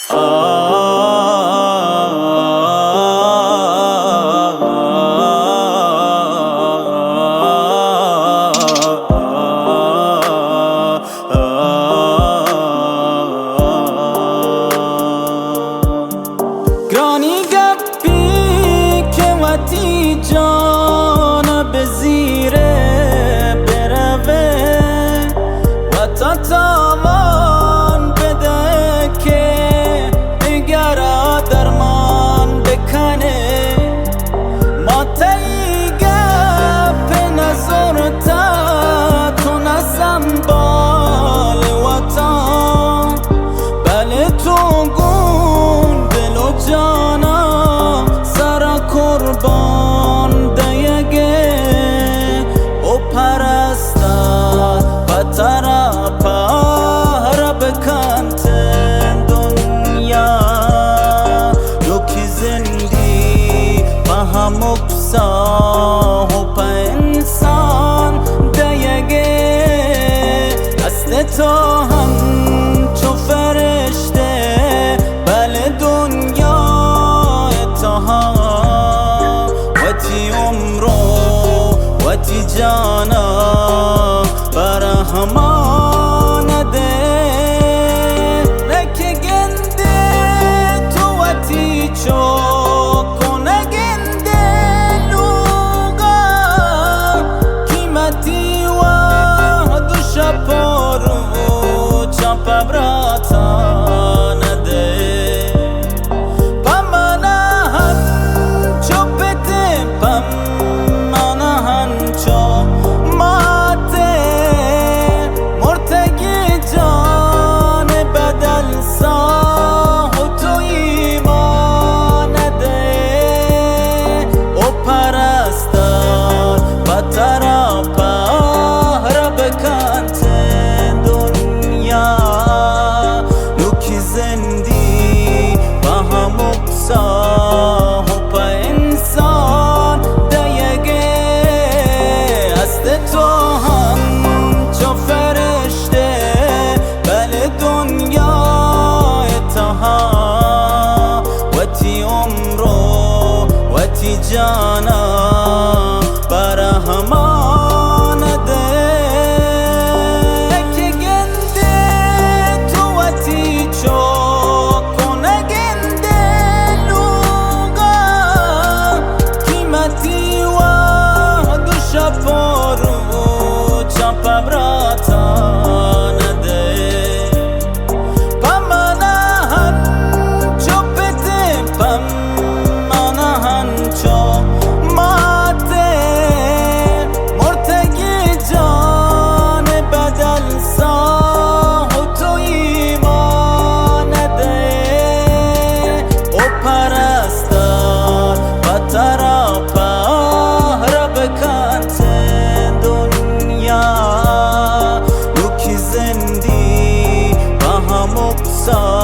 گرانی گپی که وقتی جان به زیره بروه و تا تاوان بده که دیگر درمان بکنه ما تایی گپ نظر تا تو نسنبال وطن بله تو گون دل و جانا سر قربان دیگه او پرستار و ترا پهر بکنتن دنیا یکی زندی و هم اکسا و پا انسان دیگه دست تو هم چو فرشته بله دنیا اتها وتی عمرو وتی جانا برهمان ده رکه گنده تو وتی چوکن گنده لوگا قیمتی و دوش پارو چاپ براتان ده جانا برهمان ده که گنده تو وتی چوکن گنده لوگا قیمتی و دوش پارو چاپ براتان ده so